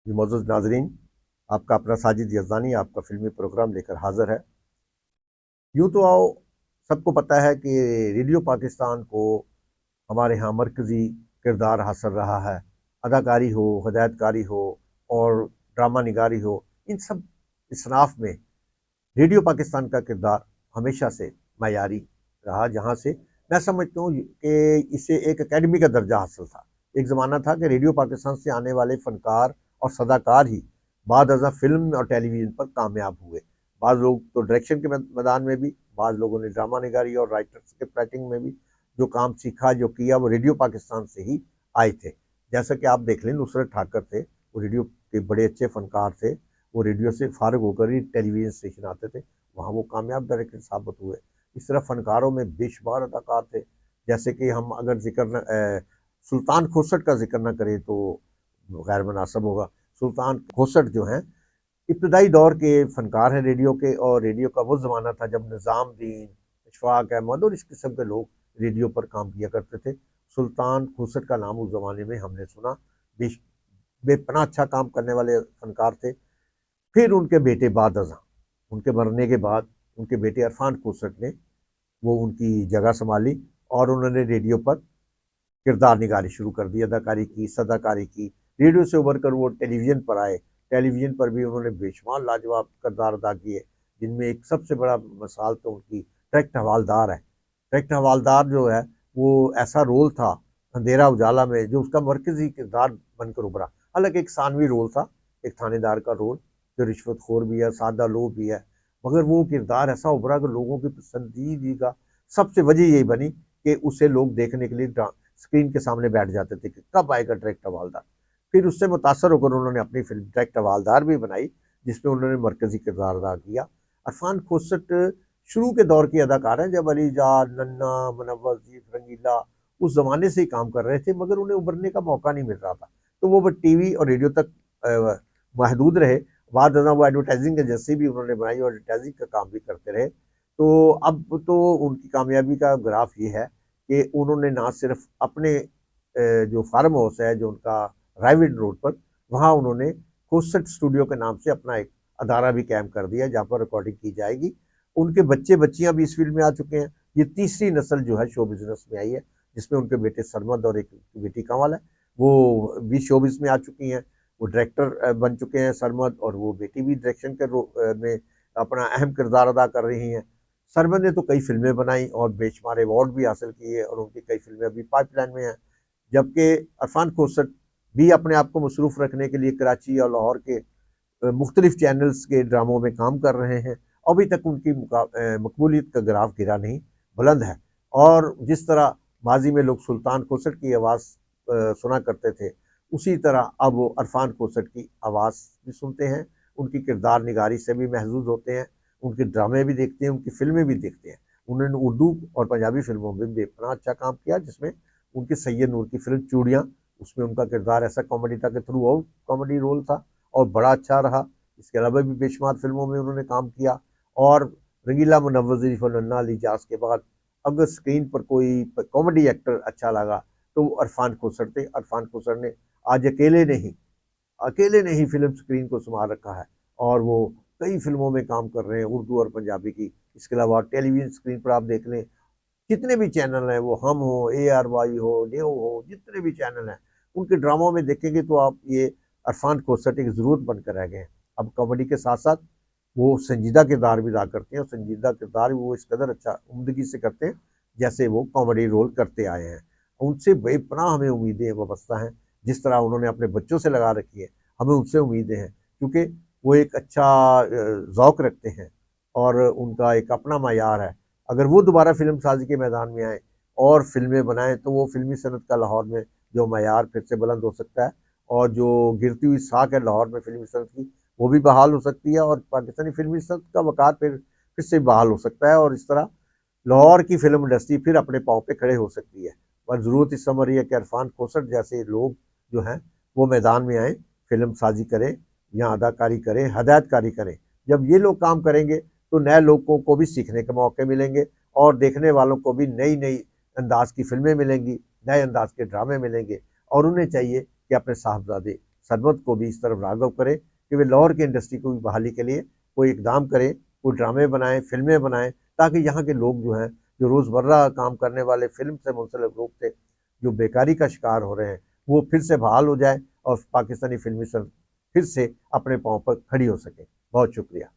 जी मोअज़्ज़ज़ नाज़रीन, आपका अपना साजिद यज़दानी आपका फ़िल्मी प्रोग्राम लेकर हाज़िर है। यूँ तो आओ सबको पता है कि रेडियो पाकिस्तान को हमारे यहाँ मरकज़ी किरदार हासिल रहा है। अदाकारी हो, हिदायतकारी हो और ड्रामा निगारी हो, इन सब इसनाफ़ में रेडियो पाकिस्तान का किरदार हमेशा से मयारी रहा, जहाँ से मैं समझता हूँ कि इसे एक अकेडमी का दर्जा हासिल था। एक ज़माना था कि रेडियो पाकिस्तान से आने वाले फ़नकार और सदाकार ही बाद अज़ां फ़िल्म और टेलीविज़न पर कामयाब हुए। बाज़ लोग तो डायरेक्शन के मैदान में भी, बाज़ लोगों ने ड्रामा निगारी और राइटर स्क्रिप्ट राइटिंग में भी जो काम सीखा, जो किया, वो रेडियो पाकिस्तान से ही आए थे। जैसा कि आप देख लें, नुसरत ठाकर थे, वो रेडियो के बड़े अच्छे फ़नकार थे। वो रेडियो से फ़ारिग होकर ही टेलीविज़न स्टेशन आते थे, वहाँ वो कामयाब डायरेक्टर साबित हुए। इस तरह फ़नकारों में बेशुमार अदाकार थे, जैसे कि हम अगर सुल्तान खोसट का ज़िक्र न करें तो गैर मुनासिब होगा। सुल्तान खोसट जो हैं, इब्तदाई दौर के फ़नकार हैं रेडियो के, और रेडियो का वो ज़माना था जब निज़ामुद्दीन, इशफ़ाक़ अहमद और इस किस्म के लोग रेडियो पर काम किया करते थे। सुल्तान खोसट का नाम उस ज़माने में हमने सुना। बेश बेपनाह अच्छा काम करने वाले फ़नकार थे। फिर उनके बेटे बाद अज़ां, उनके मरने के बाद उनके बेटे इरफान खोसट ने वो उनकी जगह सँभाली और उन्होंने रेडियो पर किरदार निगारी शुरू कर दी, अदाकारी की, सदाकारी की। रेडियो से उभर कर वो टेलीविज़न पर आए। टेलीविज़न पर भी उन्होंने बेशुमार लाजवाब किरदार अदा किए, जिनमें एक सबसे बड़ा मिसाल तो उनकी डायरेक्ट हवालदार है। डायरेक्ट हवालदार जो है, वो ऐसा रोल था अंधेरा उजाला में, जो उसका मरकज़ी किरदार बनकर उभरा। हालाँकि एक सानवी रोल था, एक थानेदार का रोल, जो रिश्वतखोर भी है, सादा लोग भी है, मगर वो किरदार ऐसा उभरा कि लोगों की पसंदीदा सबसे वजह यही बनी कि उसे लोग देखने के लिए स्क्रीन के सामने बैठ जाते थे कि कब आएगा डायरेक्ट हवालदार। फिर उससे मुतासर होकर उन्होंने अपनी फिल्म डायरेक्ट हवालदार भी बनाई, जिसमें उन्होंने मरकजी किरदार अदा किया। अरफान खोसट शुरू के दौर के अदाकार हैं, जब अली जान, नन्ना, मुनव्वर, जीत रंगीला उस जमाने से ही काम कर रहे थे, मगर उन्हें उभरने का मौका नहीं मिल रहा था, तो वो बस टीवी और रेडियो तक महदूद रहे। बाद वो एडवर्टाइजिंग एजेंसी भी उन्होंने बनाई और एडवर्टाइजिंग का काम भी करते रहे। तो अब तो उनकी कामयाबी का ग्राफ ये है कि उन्होंने ना सिर्फ अपने जो फार्म हाउस है, जो उनका रायविंड रोड पर, वहाँ उन्होंने खोसट स्टूडियो के नाम से अपना एक अदारा भी कायम कर दिया, जहाँ पर रिकॉर्डिंग की जाएगी। उनके बच्चे बच्चियाँ भी इस फील्ड में आ चुके हैं। ये तीसरी नस्ल जो है शो बिजनेस में आई है, जिसमें उनके बेटे सरमद और एक बेटी कंवल है, वो भी शो बिज में आ चुकी हैं। वो डायरेक्टर बन चुके हैं सरमद, और वो बेटी भी डायरेक्शन के में अपना अहम किरदार अदा कर रही हैं। सरमद ने तो कई फिल्में बनाई और बेशुमार अवार्ड भी हासिल किए, और उनकी कई फिल्में अभी पाइपलाइन में हैं। जबकि अरफान खोसट भी अपने आप को मसरूफ़ रखने के लिए कराची और लाहौर के मुख्तलिफ चैनल्स के ड्रामों में काम कर रहे हैं। अभी तक उनकी मकबूलियत का ग्राफ गिरा नहीं, बुलंद है। और जिस तरह माजी में लोग सुल्तान खोसट की आवाज़ सुना करते थे, उसी तरह अब वो अरफान खोसट की आवाज़ भी सुनते हैं, उनकी किरदार निगारी से भी महजूज होते हैं, उनके ड्रामे भी देखते हैं, उनकी फिल्में भी देखते हैं। उन्होंने उर्दू और पंजाबी फिल्मों में बेपनाह अच्छा काम किया, जिसमें उनकी सैयद नूर की फिल्म चूड़ियाँ, उसमें उनका किरदार ऐसा कॉमेडी था कि थ्रू आउट कॉमेडी रोल था और बड़ा अच्छा रहा। इसके अलावा भी बेशुमार फिल्मों में उन्होंने काम किया। और रंगीला, मुनव्वर, ज़रीफ़ और नन्ना, अली जाज़ के बाद अगर स्क्रीन पर कोई कॉमेडी एक्टर अच्छा लगा, तो वो अरफान खोसट थे। अरफान खोसट ने आज अकेले नहीं फिल्म स्क्रीन को संभाल रखा है, और वो कई फिल्मों में काम कर रहे हैं, उर्दू और पंजाबी की। इसके अलावा टेलीविज़न स्क्रीन पर आप देख लें, जितने भी चैनल हैं, वो हम हो, ARY हो, न्यू हो, जितने भी चैनल हैं, उनके ड्रामों में देखेंगे तो आप ये अरफान खोसट एक ज़रूरत बनकर रह गए हैं। अब कॉमेडी के साथ-साथ वो संजीदा किरदार भी अदा करते हैं, और संजीदा किरदार वो इस कदर अच्छा उम्दगी से करते हैं, जैसे वो कॉमेडी रोल करते आए हैं। उनसे बेपनाह हमें उम्मीदें वाबस्ता हैं, जिस तरह उन्होंने अपने बच्चों से लगा रखी है, हमें उनसे उम्मीदें हैं, क्योंकि वो एक अच्छा ज़ौक़ रखते हैं और उनका एक अपना मयार है। अगर वो दोबारा फ़िल्म साज़ी के मैदान में आएँ और फ़िल्में बनाएँ, तो वो फ़िल्मी सनत का लाहौर में जो मयार फिर से बुलंद हो सकता है, और जो गिरती हुई साख है लाहौर में फ़िल्मी सनत की, वो भी बहाल हो सकती है, और पाकिस्तानी फ़िल्मी सनत का वक़ार फिर से बहाल हो सकता है, और इस तरह लाहौर की फ़िल्म इंडस्ट्री फिर अपने पाँव पे खड़े हो सकती है। पर ज़रूरत इस समय रही है कि अरफान खोसट जैसे लोग जो हैं, वो मैदान में आएँ, फ़िल्म साज़ी करें या अदाकारी करें, हदायतकारी करें। जब ये लोग काम करेंगे, तो नए लोगों को भी सीखने के मौके मिलेंगे, और देखने वालों को भी नई-नई अंदाज़ की फ़िल्में मिलेंगी, नए अंदाज़ के ड्रामे मिलेंगे, और उन्हें चाहिए कि अपने साहबज़ादे सरमद को भी इस तरफ राग़ब करें कि वे लाहौर की इंडस्ट्री को भी बहाली के लिए कोई इकदाम करें, कोई ड्रामे बनाएं, फिल्में बनाएं, ताकि यहाँ के लोग जो हैं, जो रोज़मर्रा काम करने वाले फिल्म से मुंसलिक लोग थे, जो बेकारी का शिकार हो रहे हैं, वो फिर से बहाल हो जाए और पाकिस्तानी फिल्मी फिर से अपने पाँव पर खड़ी हो सके। बहुत शुक्रिया।